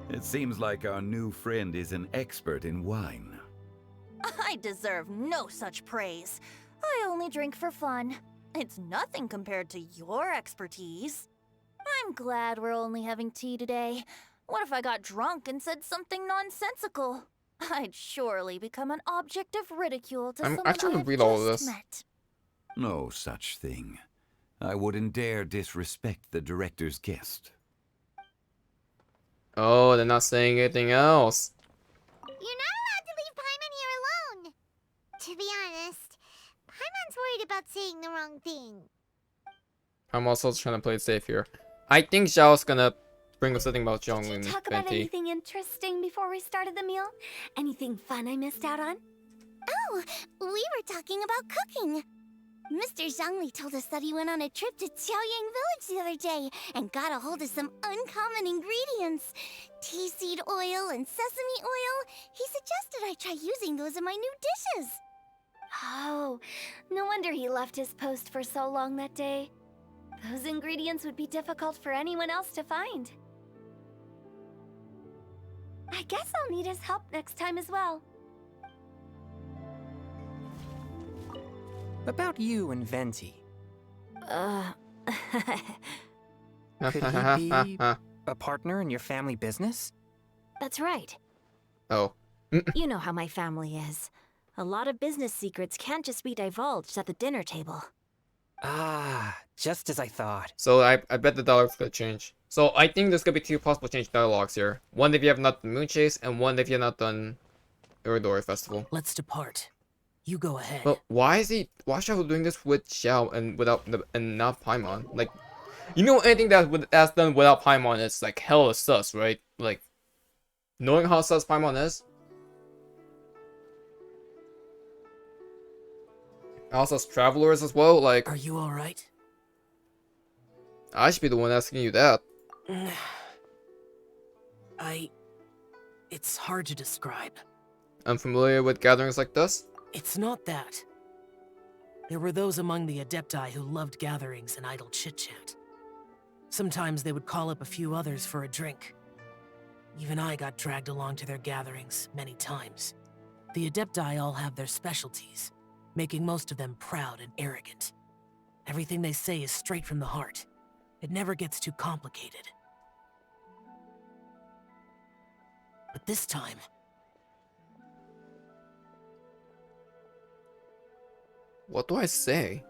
It seems like our new friend is an expert in wine. I deserve no such praise. I only drink for fun. It's nothing compared to your expertise. I'm glad we're only having tea today. What if I got drunk and said something nonsensical? I'd surely become an object of ridicule to I'm someone actually gonna I've read all of just this. met. No such thing. I wouldn't dare disrespect the director's guest. Oh, they're not saying anything else. You're not allowed to leave Paimon here alone. To be honest, Paimon's worried about saying the wrong thing. I'm also trying to play it safe here. I think Xiao's gonna bring us something about Zhongli Did and you talk about Venti. anything interesting before we started the meal? Anything fun I missed out on? Oh, we were talking about cooking. Mr. Zhongli told us that he went on a trip to Xiaoyang Village the other day and got a hold of some uncommon ingredients. Tea seed oil and sesame oil. He suggested I try using those in my new dishes. Oh, no wonder he left his post for so long that day. Those ingredients would be difficult for anyone else to find. I guess I'll need his help next time as well. About you and Venti. Could he be a partner in your family business? That's right. Oh. You know how my family is. A lot of business secrets can't just be divulged at the dinner table. Ah, just as I thought. So I bet the dialogue's gonna change. So I think there's gonna be two possible change dialogues here. One if you have not done Moon Chase, and one if you have not done Iridori Festival. Let's depart. You go ahead. But why is Xiao doing this with Xiao and not Paimon? Like, you know, anything that's done without Paimon is like hella sus, right? Like, knowing how sus Paimon is. Also, as travelers as well. Like, Are you all right? I should be the one asking you that. It's hard to describe. I'm familiar with gatherings like this. It's not that. There were those among the Adepti who loved gatherings and idle chit-chat. Sometimes they would call up a few others for a drink. Even I got dragged along to their gatherings many times. The Adepti all have their specialties, making most of them proud and arrogant. Everything they say is straight from the heart. It never gets too complicated. But this time... What do I say?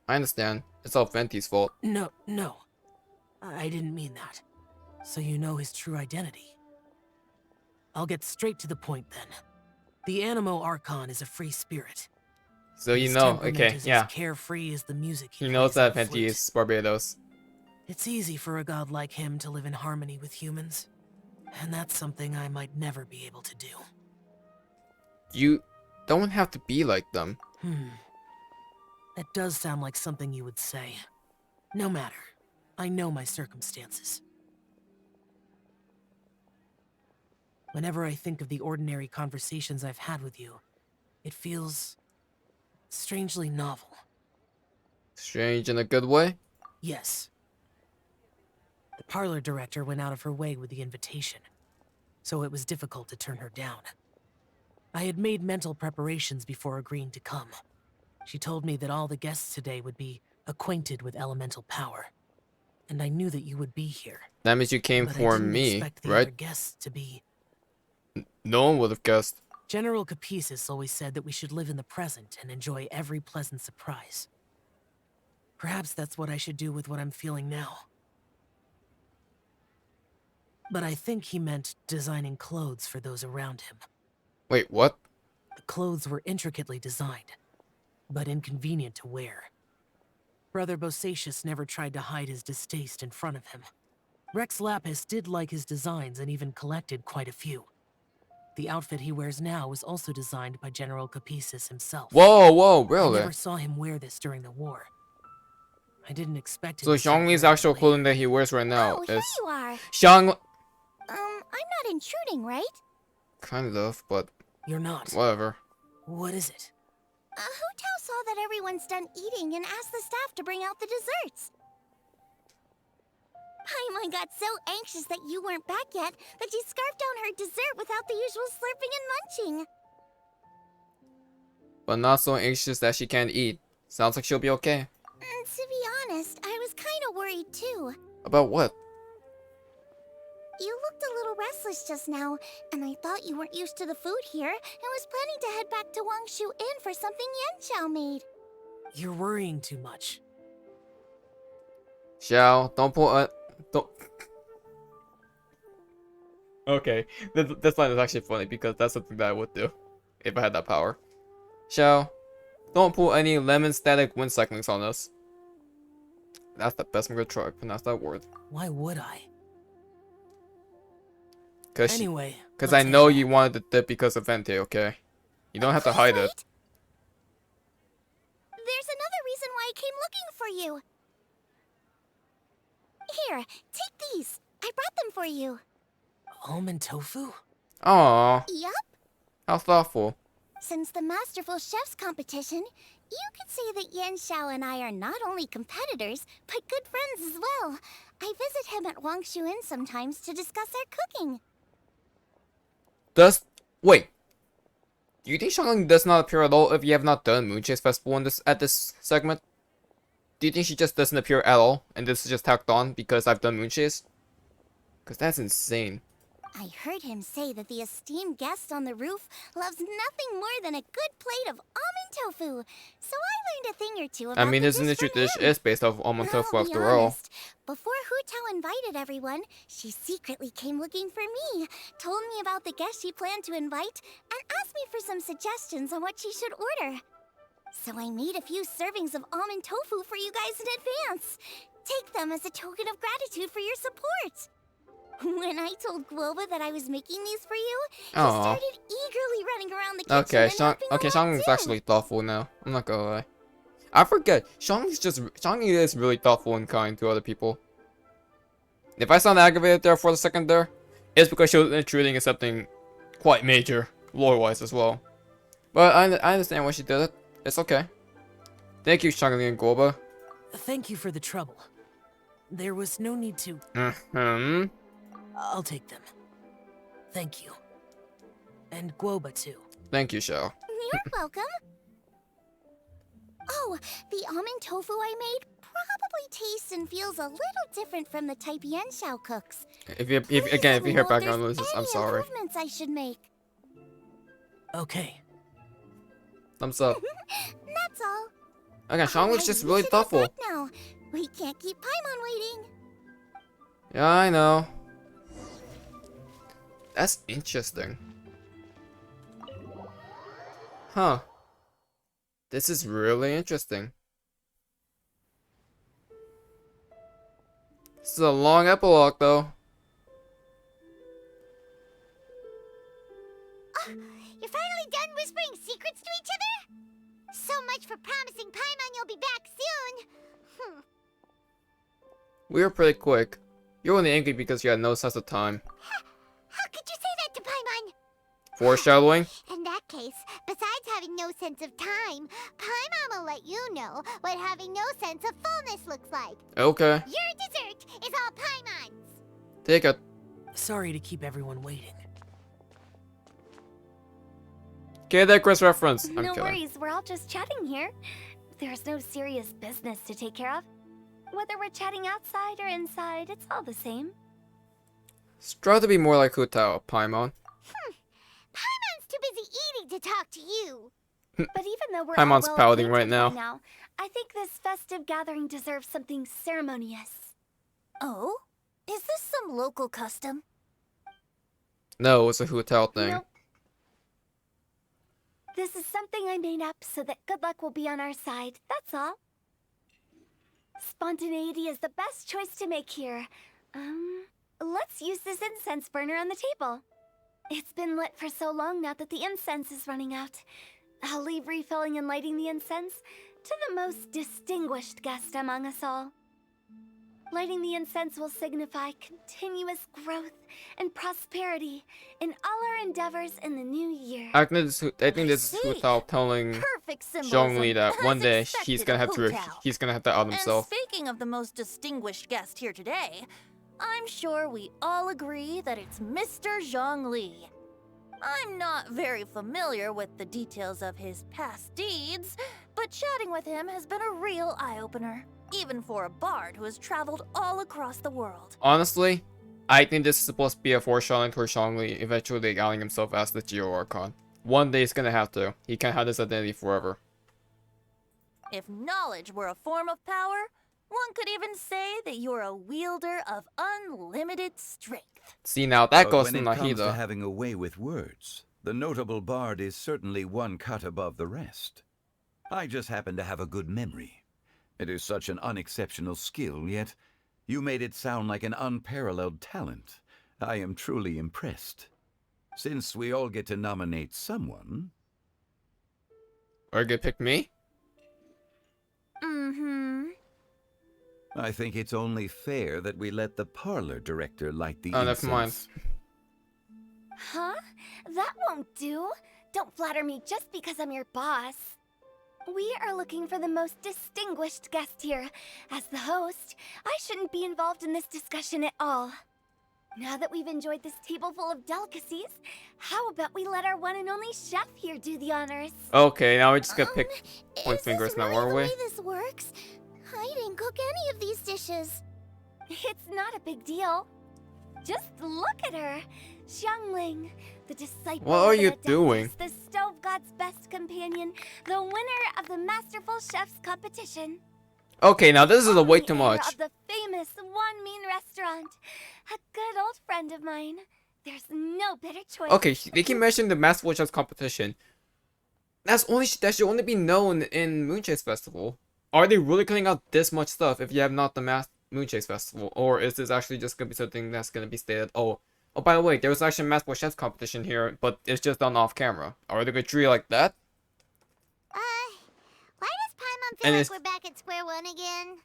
I understand. It's all Venti's fault. No. I didn't mean that. So you know his true identity. I'll get straight to the point then. The Animo Archon is a free spirit. So you His know, temperament okay, is yeah. as carefree as the music He knows plays on that the Venti flute. is Barbados. It's easy for a god like him to live in harmony with humans. And that's something I might never be able to do. You don't have to be like them. That does sound like something you would say. No matter. I know my circumstances. Whenever I think of the ordinary conversations I've had with you, it feels strangely novel. Strange in a good way? Yes. The parlor director went out of her way with the invitation, so it was difficult to turn her down. I had made mental preparations before agreeing to come. She told me that all the guests today would be acquainted with elemental power, and I knew that you would be here. That means you came But I for didn't me, expect the right? other guests to be... No one would have guessed. General Capisis always said that we should live in the present and enjoy every pleasant surprise. Perhaps that's what I should do with what I'm feeling now. But I think he meant designing clothes for those around him. Wait, what? The clothes were intricately designed, but inconvenient to wear. Brother Bosacius never tried to hide his distaste in front of him. Rex Lapis did like his designs and even collected quite a few. The outfit he wears now was also designed by General Capisis himself. Whoa, I really? never saw him wear this during the war. I didn't expect him So to start Zhongli's wearing it actual later. clothing that he wears right now Oh, here is you are. Xiang. I'm not intruding, right? Kind of, but You're not. whatever. What is it? Hu Tao saw that everyone's done eating and asked the staff to bring out the desserts. Paimon got so anxious that you weren't back yet that she scarfed down her dessert without the usual slurping and munching. But not so anxious that she can't eat. Sounds like she'll be okay. To be honest, I was kind of worried too. About what? You looked a little restless just now, and I thought you weren't used to the food here and was planning to head back to Wangshu Inn for something Xiao made. You're worrying too much. Xiao, don't pull a... Don't... Okay, this line is actually funny because that's something that I would do if I had that power. Xiao, don't pull any lemon static wind cyclings on us. That's the best I'm gonna try to pronounce that word. Why would I? Anyway, because let's I know head you wanted to dip because of Venti, okay? You don't have to hide it. Wait. There's another reason why I came looking for you. Here, take these. I brought them for you. Almond tofu? Aww, Yup. how thoughtful. Since the Masterful Chef's competition, you could say that Xiao and I are not only competitors, but good friends as well. I visit him at Wangshu Inn sometimes to discuss our cooking. Wait. Do you think Xiangling does not appear at all if you have not done Moonchase Festival at this segment? Do you think she just doesn't appear at all, and this is just tacked on because I've done Moonchase? Because that's insane. I heard him say that the esteemed guest on the roof loves nothing more than a good plate of almond tofu. So I learned a thing or two about I mean, the his signature dish dish from him. is based off almond I'll tofu be after all. honest, before Hu Tao invited everyone, she secretly came looking for me, told me about the guest she planned to invite, and asked me for some suggestions on what she should order. So I made a few servings of almond tofu for you guys in advance. Take them as a token of gratitude for your support. When I told Guoba that I was making these for you, he Aw. started eagerly running around the kitchen Okay, and helping along Xiangling's too. actually thoughtful now. I'm not gonna lie. I forget, Xiangling is really thoughtful and kind to other people. If I sound aggravated there for a second there, it's because she was intruding in something quite major, lore-wise as well. But I understand why she did it. It's okay. Thank you, Xiangling and Guoba. Thank you for the trouble. There was no need to... Mm-hmm. I'll take them. Thank you. And Guoba too. Thank you, Xiao. You're welcome. Oh, the almond tofu I made probably tastes and feels a little different from the type Xiao cooks. If you Please hear let me know if background there's noises, I'm any sorry. improvements I should make. Okay. Thumbs up. That's all. Okay, Xiangling's just Alright, we really should head thoughtful. back now. We can't keep Paimon waiting. Yeah, I know. That's interesting. Huh. This is really interesting. This is a long epilogue, though. You're finally done whispering secrets to each other? So much for promising Paimon you'll be back soon. We were pretty quick. You're only angry because you had no sense of time. How could you say that to Paimon? Foreshadowing? In that case, besides having no sense of time, Paimon will let you know what having no sense of fullness looks like. Okay. Your dessert is all Paimon's. Take it. Sorry to keep everyone waiting. Okay, that Chris reference. I'm No kidding. worries, we're all just chatting here. There's no serious business to take care of. Whether we're chatting outside or inside, it's all the same. Strive to be more like Hu Tao, Paimon. Paimon's too busy eating to talk to you. But even though we're Paimon's all well pouting right acquainted now. I think this festive gathering deserves something ceremonious. Oh? Is this some local custom? No, it's a Hu Tao thing. Nope. This is something I made up so that good luck will be on our side, that's all. Spontaneity is the best choice to make here. Let's use this incense burner on the table. It's been lit for so long now that the incense is running out. I'll leave refilling and lighting the incense to the most distinguished guest among us all. Lighting the incense will signify continuous growth and prosperity in all our endeavors in the new year. I think this is Hu see. Tao telling Perfect symbolism. Zhongli that as one day expected he's gonna of have to Hu Tao. out And himself. speaking of the most distinguished guest here today, I'm sure we all agree that it's Mr. Zhongli. I'm not very familiar with the details of his past deeds, but chatting with him has been a real eye-opener, even for a bard who has traveled all across the world. Honestly, I think this is supposed to be a foreshadowing towards Zhongli eventually outing himself as the Geo Archon. One day he's gonna have to. He can't have this identity forever. If knowledge were a form of power, one could even say that you're a wielder of unlimited strength. See, now that But goes to when it comes to Nahida. having a way with words, the notable bard is certainly one cut above the rest. I just happen to have a good memory. It is such an unexceptional skill, yet you made it sound like an unparalleled talent. I am truly impressed. Since we all get to nominate someone... Are you gonna pick me? Mm-hmm. I think it's only fair that we let the parlor director light the Oh, incense. never mind. Huh? That won't do. Don't flatter me just because I'm your boss. We are looking for the most distinguished guest here. As the host, I shouldn't be involved in this discussion at all. Now that we've enjoyed this table full of delicacies, how about we let our one and only chef here do the honors? Okay, now we're just gonna pick point Is fingers this now, really are the we? way this works? I didn't cook any of these dishes. It's not a big deal. Just look at her. Xiangling, the disciple What are of an you Adeptus, doing? the Stove God's best companion, the winner of the Masterful Chef's competition. Okay, now this is a way the too heir much. Of the famous One Mean restaurant. A good old friend of mine. There's no better choice. Okay, they keep mentioning the Masterful Chef's competition. That should only be known in Moonchase Festival. Are they really cutting out this much stuff if you have not the Moonchase Festival? Or is this actually just gonna be something that's gonna be stated, oh, by the way, there was actually a Masterful Chef's competition here, but it's just done off camera. Are they gonna treat it like that? Why does Paimon And feel like it's- we're back at square one again?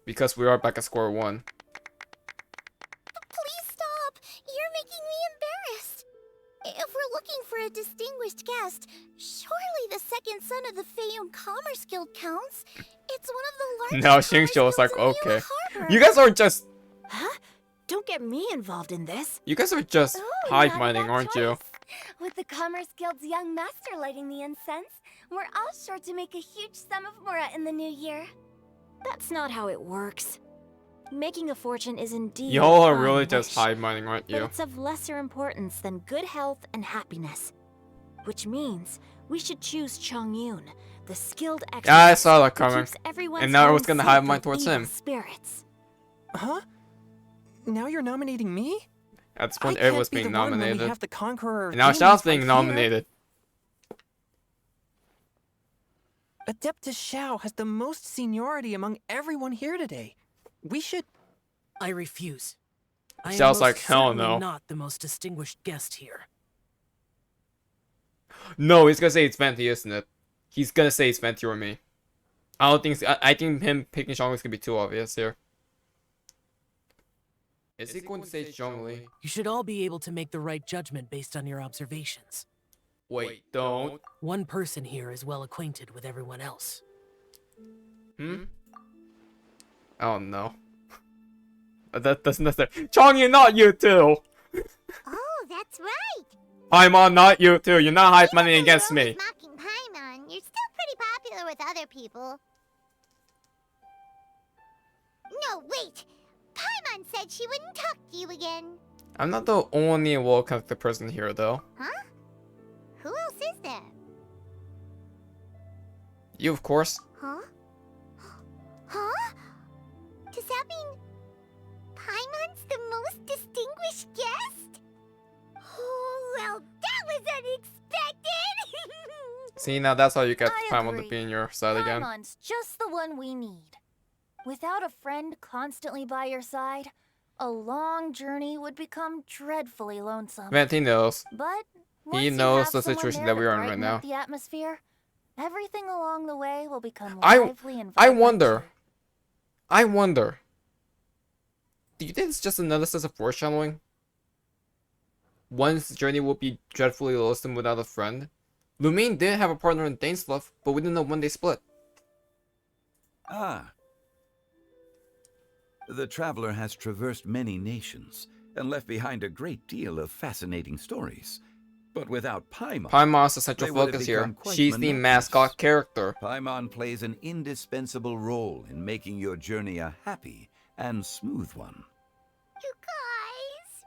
Because we are back at square one. Please stop! You're making me embarrassed. If we're looking for a distinguished guest, surely the second son of the Feyun Commerce Guild counts. It's one of the largest Now commerce Xingqiu is guilds like, in Liyue okay. Harbor. You guys are just Huh? Don't get me involved in this. just Ooh, hive not a minding, bad aren't you? choice. With the Commerce Guild's young master lighting the incense, we're all sure to make a huge sum of mora in the new year. That's not how it works. Making a fortune is indeed Y'all a are fine really just wish, hive minding, aren't but you? it's of lesser importance than good health and happiness. Which means we should choose Chongyun, the skilled expert Yeah, I saw that who coming. keeps everyone's And now I home was gonna safe hive from mind towards evil him. Spirits. Huh? Now you're nominating me? At this I point, can't everyone's be being the one when we nominated. have the Conqueror of And now Demons Xiao's right being here. nominated. Adeptus Xiao has the most seniority among everyone here today. We should... I refuse. I am Xiao's most like, hell certainly no. not the most distinguished guest here. No, he's gonna say it's Venti, isn't it? He's gonna say it's Venti or me. I don't think. I think him picking Zhongli is gonna be too obvious here. Is he going to say Zhongli? You should all be able to make the right judgment based on your observations. Wait, don't. One person here is well acquainted with everyone else. Oh no. That's nothing. Chongyu, not you too. Oh, that's right. Paimon, not you too. You're not hive minding Even though against you're me. always mocking Paimon, you're still pretty popular with other people. No, wait. Paimon said she wouldn't talk to you again. I'm not the only well-connected person here, though. Huh? Who else is there? You, of course. Huh? Huh? Does that mean Paimon's the most distinguished guest? Oh, well, that was unexpected! See, now that's how you get I Paimon to agree. be in your side again. Paimon's just the one we need. Without a friend constantly by your side, a long journey would become dreadfully lonesome. Venti knows. But He once you knows have the someone situation there that we to are in right brighten now. up the atmosphere, everything along the way will become I lively and I vibrant. wonder. I wonder. Do you think it's just another sense of foreshadowing? One's journey will be dreadfully lonesome without a friend. Lumine did have a partner in Dainsluff, but we didn't know when they split. Ah. The traveler has traversed many nations and left behind a great deal of fascinating stories. But without Paimon, Paimon's the central they would have focus here. become quite She's the monotonous. mascot character. Paimon plays an indispensable role in making your journey a happy and smooth one. You guys,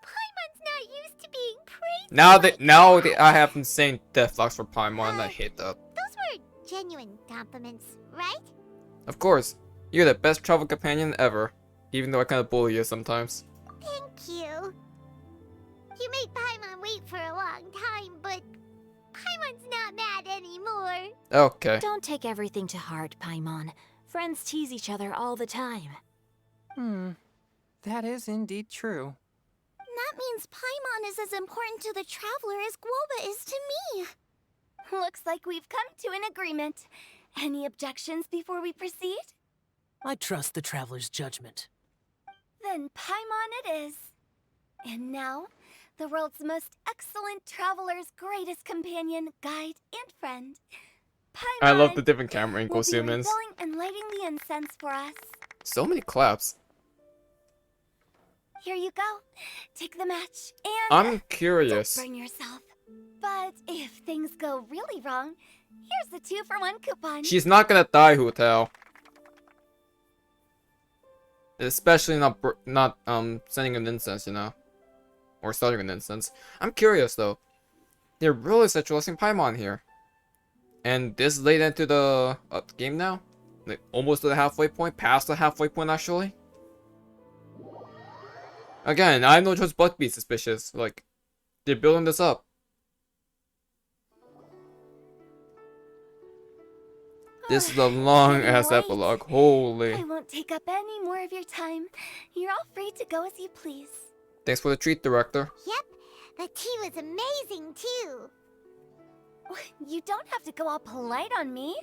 Paimon's not used to being praised. Now I have insane death flux for Paimon, and I hate that. Those were genuine compliments, right? Of course, you're the best travel companion ever, even though I kind of bully you sometimes. Thank you. You made Paimon wait for a long time, but Paimon's not mad anymore. Okay. Don't take everything to heart, Paimon. Friends tease each other all the time. That is indeed true. That means Paimon is as important to the traveler as Guoba is to me. Looks like we've come to an agreement. Any objections before we proceed? I trust the traveler's judgment. Then Paimon it is. And now, the world's most excellent traveler's greatest companion, guide, and friend. Paimon I love the different camera will angles, be humans. refilling and lighting the incense for us. So many claps. Here you go. Take the match and I'm curious. don't burn yourself. But if things go really wrong, here's the 2-for-1 coupon. She's not gonna die, Hu Tao. Especially not sending an incense, you know, or starting an incense. I'm curious though. They're really sexualizing Paimon here, and this late into the game now, like almost to the halfway point, past the halfway point actually. Again, I have no choice but to be suspicious. Like, they're building this up. This is a long ass Wait. epilogue. Holy. I won't take up any more of your time. You're all free to go as you please. Thanks for the treat, director. Yep, the tea was amazing too. You don't have to go all polite on me.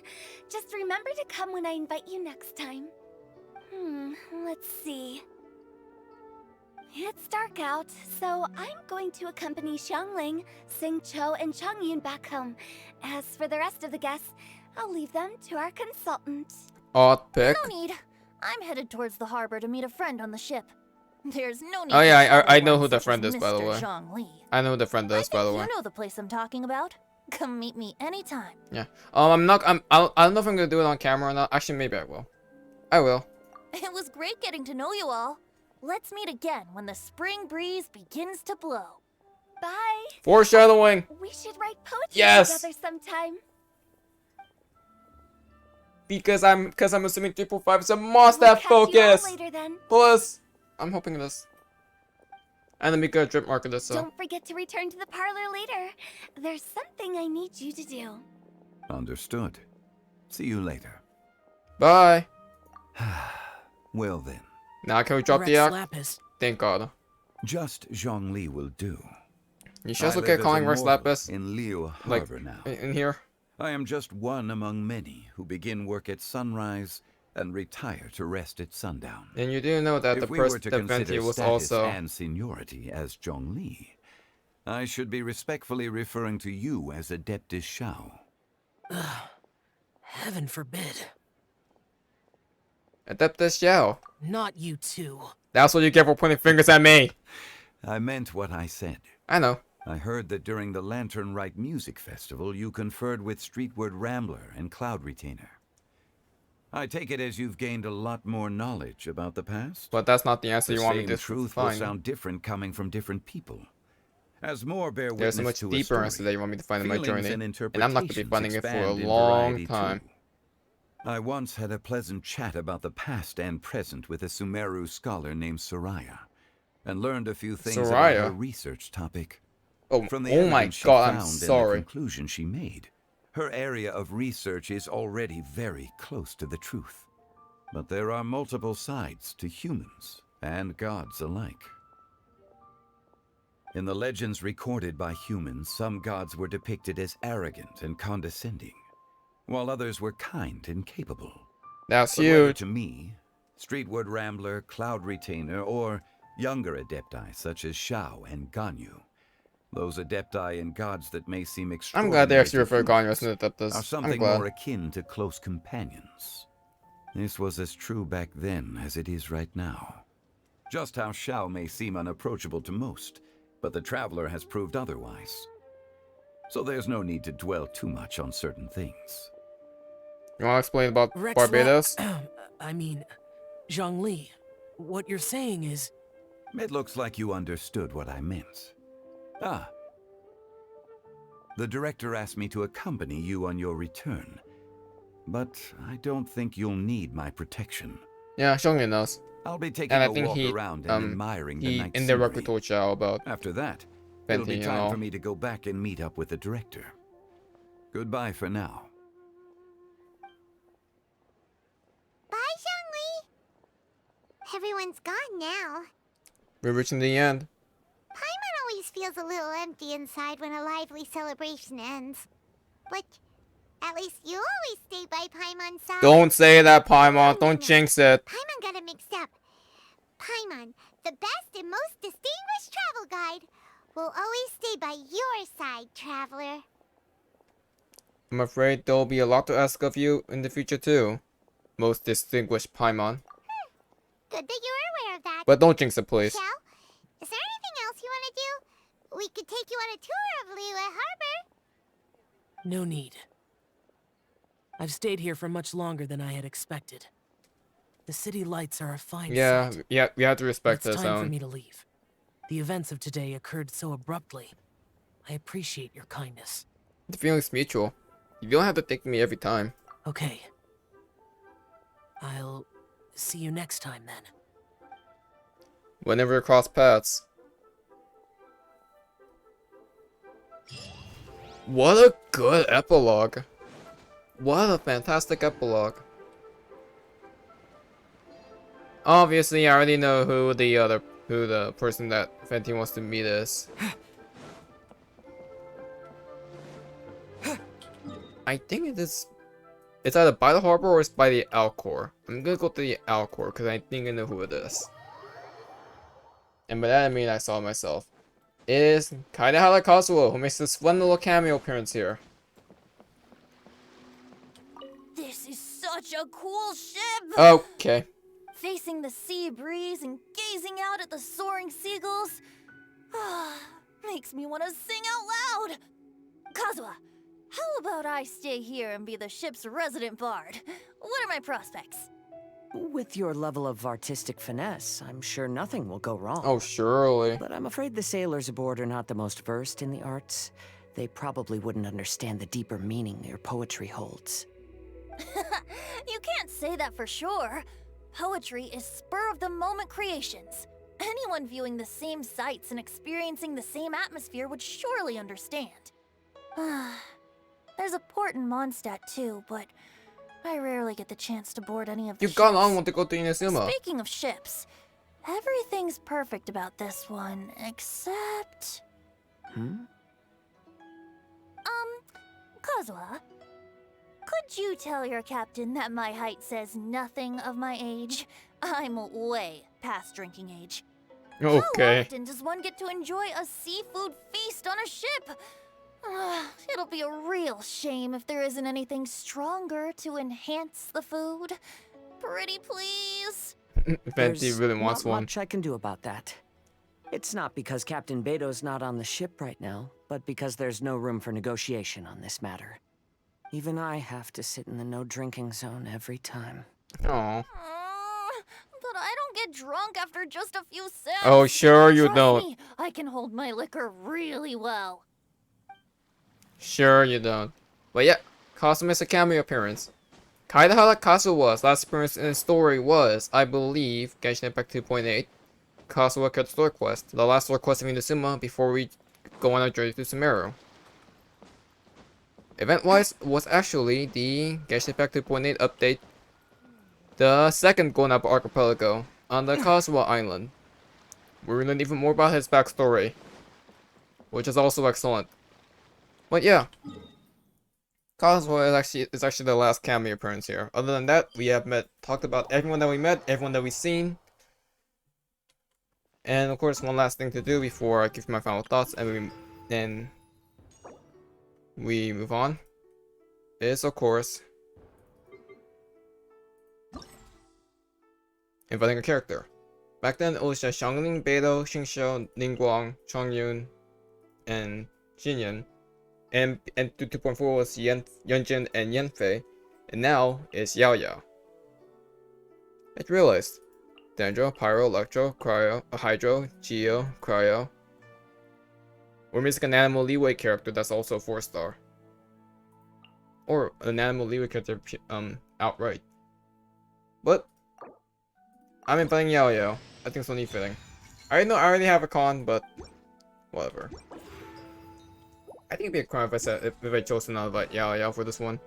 Just remember to come when I invite you next time. Let's see. It's dark out, so I'm going to accompany Xiangling, Xingqiu, and Changyun back home. As for the rest of the guests, I'll leave them to our consultant. Odd pick. No need. I'm headed towards the harbor to meet a friend on the ship. There's no need. Oh yeah, to trouble I know one who the such friend as is, by the Mr. way. Zhongli. I know who the friend is, by the way. You know the place I'm talking about. Come meet me anytime. Yeah. I don't know if I'm gonna do it on camera or not. Actually, maybe I will. I will. It was great getting to know you all. Let's meet again when the spring breeze begins to blow. Bye. Foreshadowing. We should write poetry Yes! together sometime. Because I'm assuming 3.5 is a must We'll have catch you all focus. later then. Plus, I'm hoping it is. And let me go drip marker this. So. Don't forget to return to the parlor later. There's something I need you to do. Understood. See you later. Bye. Well then, Now can we drop the Rex act? Lapis. Thank God. just Zhongli will do. You should also I get live as calling a Rex mortal Lapis in Liu like Harbor now. in here. I am just one among many who begin work at sunrise and retire to rest at sundown. And you do know that If the we were person to that Venti consider was status also. and seniority as Zhongli, I should be respectfully referring to you as Adeptus Xiao. Heaven forbid. Adeptus Xiao. Not you two. That's what you get for pointing fingers at me. I meant what I said. I know. I heard that during the Lantern Rite Music Festival, you conferred with Streetward Rambler and Cloud Retainer. I take it as you've gained a lot more knowledge about the past? But that's not the answer The you want me same to truth will find. sound different coming from different people. As more bear There's witness a much to deeper story, answer that you want me to find in my feelings journey. and And I'm not going to be interpretations finding it for a expand in long variety, time. too. I once had a pleasant chat about the past and present with a Sumeru scholar named Soraya, and learned a few things about her Soraya? research topic. Oh, From the oh my evidence she God, I'm found and the sorry. conclusion she made, her area of research is already very close to the truth. But there are multiple sides to humans and gods alike. In the legends recorded by humans, some gods were depicted as arrogant and condescending, while others were kind and capable. That's But whether huge. to me, Streetward Rambler, Cloud Retainer, or younger adepti such as Xiao and Ganyu, those adepti and gods that may seem I'm extraordinary glad they actually to refer to Ganyu as humans an Adeptus. are I'm something glad. more akin to close companions. This was as true back then as it is right now. Just how Xiao may seem unapproachable to most, but the traveler has proved otherwise. So there's no need to dwell too much on certain things. You want to explain about Rexla- Barbados? I mean, Zhongli, what you're saying is... It looks like you understood what I meant. Ah. The director asked me to accompany you on your return. But I don't think you'll need my protection. Yeah, Xiongli knows. I'll be taking And I a think walk he, around and admiring the night indirectly scenery. told Xiao about After that, it'll Venti be and time all. for me to go back and meet up with the director. Goodbye for now. Bye, Zhongli. Everyone's gone now. We're reaching the end. Paimon always feels a little empty inside when a lively celebration ends. But at least you always stay by Paimon's side. Don't say that, Paimon. Don't jinx it. Paimon got it mixed up. Paimon, the best and most distinguished travel guide, will always stay by your side, traveler. I'm afraid there'll be a lot to ask of you in the future too. Most distinguished Paimon. Good that you're aware of that. But don't jinx it, please. Xiao, is there anything else you want to do? We could take you on a tour of Liyue Harbor. No need. I've stayed here for much longer than I had expected. The city lights are a fine sight. Yeah, we have to respect It's this. time for me to leave. The events of today occurred so abruptly. I appreciate your kindness. The feeling's mutual. You don't have to thank me every time. Okay. I'll see you next time then. Whenever we cross paths. What a good epilogue. What a fantastic epilogue. Obviously, I already know who the person that Venti wants to meet is. I think it is. It's either by the harbor or it's by the Alcor. I'm gonna go to the Alcor because I think I know who it is. And by that I mean I saw it myself. It is Kaidahara Kazuo, who makes this fun little cameo appearance here. This is such a cool ship! Okay. Facing the sea breeze and gazing out at the soaring seagulls. Makes me want to sing out loud! Kazuha, how about I stay here and be the ship's resident bard? What are my prospects? With your level of artistic finesse, I'm sure nothing will go wrong. Oh, surely. But I'm afraid the sailors aboard are not the most versed in the arts. They probably wouldn't understand the deeper meaning your poetry holds. You can't say that for sure. Poetry is spur-of-the-moment creations. Anyone viewing the same sights and experiencing the same atmosphere would surely understand. There's a port in Mondstadt too, but I rarely get the chance to board any of the You've gone on ships. with the go to Inazuma. Speaking of ships, everything's perfect about this one, except... Kazuha, could you tell your captain that my height says nothing of my age? I'm way past drinking age. How Okay. often does one get to enjoy a seafood feast on a ship? It'll be a real shame if there isn't anything stronger to enhance the food. Pretty please? Venti There's really wants not one. much I can do about that. It's not because Captain Beto's not on the ship right now, but because there's no room for negotiation on this matter. Even I have to sit in the no-drinking zone every time. Oh. But I don't get drunk after just a few sips. Oh, sure you Trust don't. me, I can hold my liquor really well. Sure you don't. But yeah, Kazuo makes a cameo appearance. Kaidahara Kazuo's last appearance in the story was, I believe, Genshin Impact 2.8. Kazuo killed Store Quest, the last Store Quest of Inazuma before we go on our journey to Sumeru. Event-wise, was actually the Genshin Impact 2.8 update, the second Gonab archipelago on the Kazuo Island. We learn even more about his backstory, which is also excellent. But yeah, Kazuo is actually the last cameo appearance here. Other than that, we have talked about everyone that we met, everyone that we've seen. And of course, one last thing to do before I give my final thoughts and we move on is, of course, inviting a character. Back then, it was just Xiangling, Beidou, Xingqiu, Ningguang, Chongyun, and Xinyan. And 2.4 was Yunjin and Yanfei. And now it's Yao Yao. I realized. Dendro, Pyro, Electro, Cryo, Hydro, Geo, Cryo. We're missing an Animal Leeway character that's also a 4-star. Or an Animal Leeway character outright. But I'm inviting Yao Yao. I think it's only fitting. I know I already have a con, but whatever. I think it'd be a crime if I chose to not invite Yao Yao for this one.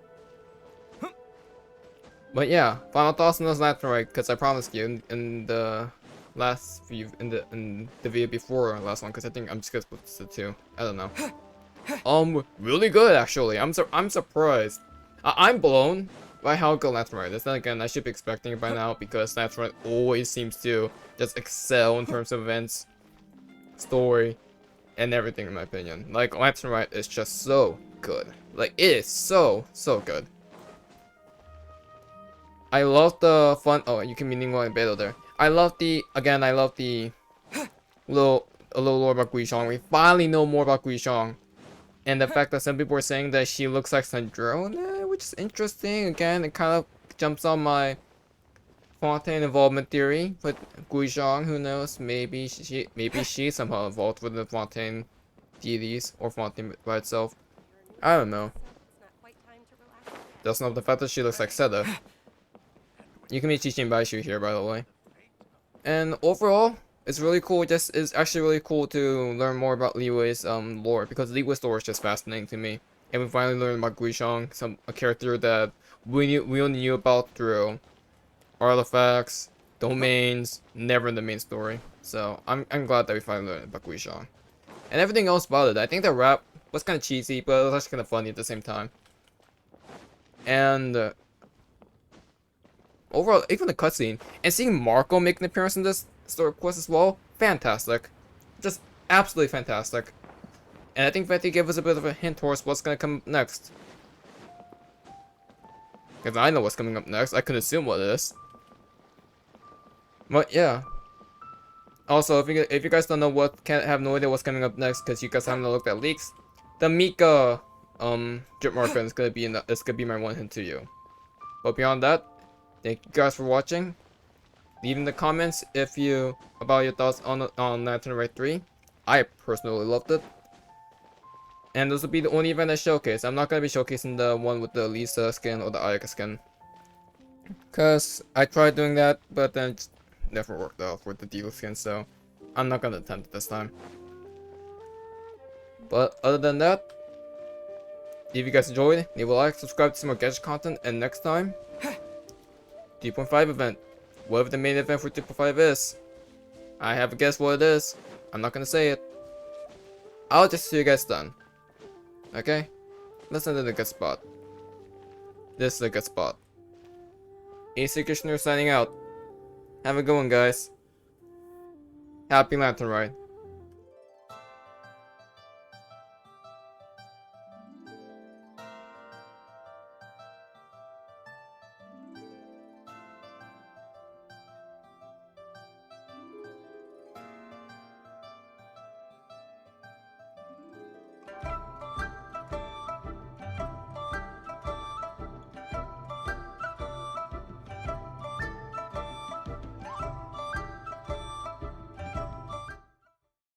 But yeah, final thoughts on this Lantern Rite, because I promised you in the last view, in the video before last one, because I think I'm just gonna split this to 2. I don't know. Really good actually. I'm surprised. I'm blown by how good Lantern Rite is. Then again, I should be expecting it by now because Lantern Rite always seems to just excel in terms of events, story, and everything in my opinion. Like Lantern Rite is just so good. Like it is so good. I love the fun. Oh, you can be Ningguang and Beidou there. I love the little lore about Guishang. We finally know more about Guishang. And the fact that some people are saying that she looks like Sandrone, which is interesting. Again, it kind of jumps on my Fontaine involvement theory. But Guishang, who knows? Maybe she's somehow involved with the Fontaine deities or Fontaine by itself. I don't know. Just know the fact that she looks like Seda. You can meet Chichin Baishu here, by the way. And overall, it's really cool. It's actually really cool to learn more about Liwei's lore, because Liwei's lore is just fascinating to me. And we finally learned about Guishang, a character that we only knew about through artifacts, domains, never in the main story. So I'm glad that we finally learned about Guishang. And everything else about it, I think the rap was kind of cheesy, but it was actually kind of funny at the same time. And overall, even the cutscene, and seeing Marco make an appearance in this story quest as well, fantastic. Just absolutely fantastic. And I think Venti gave us a bit of a hint towards what's gonna come next. Because I know what's coming up next, I can assume what it is. But yeah. Also, if you guys don't know have no idea what's coming up next, because you guys haven't looked at leaks, the Mika drip marker is gonna be my one hint to you. But beyond that, thank you guys for watching. Leave in the comments about your thoughts on Lantern Rite 3. I personally loved it. And this will be the only event I showcase. I'm not going to be showcasing the one with the Lisa skin or the Ayaka skin. Because I tried doing that, but then it never worked out with the Deagle skin, so I'm not going to attempt it this time. But other than that, if you guys enjoyed, leave a like, subscribe to see more gacha content, and next time, 3.5 event. Whatever the main event for 3.5 is. I have a guess what it is. I'm not gonna say it. I'll just see you guys done. Okay? Let's end in a good spot. This is a good spot. ACairconditioner signing out. Have a good one, guys. Happy Lantern Rite.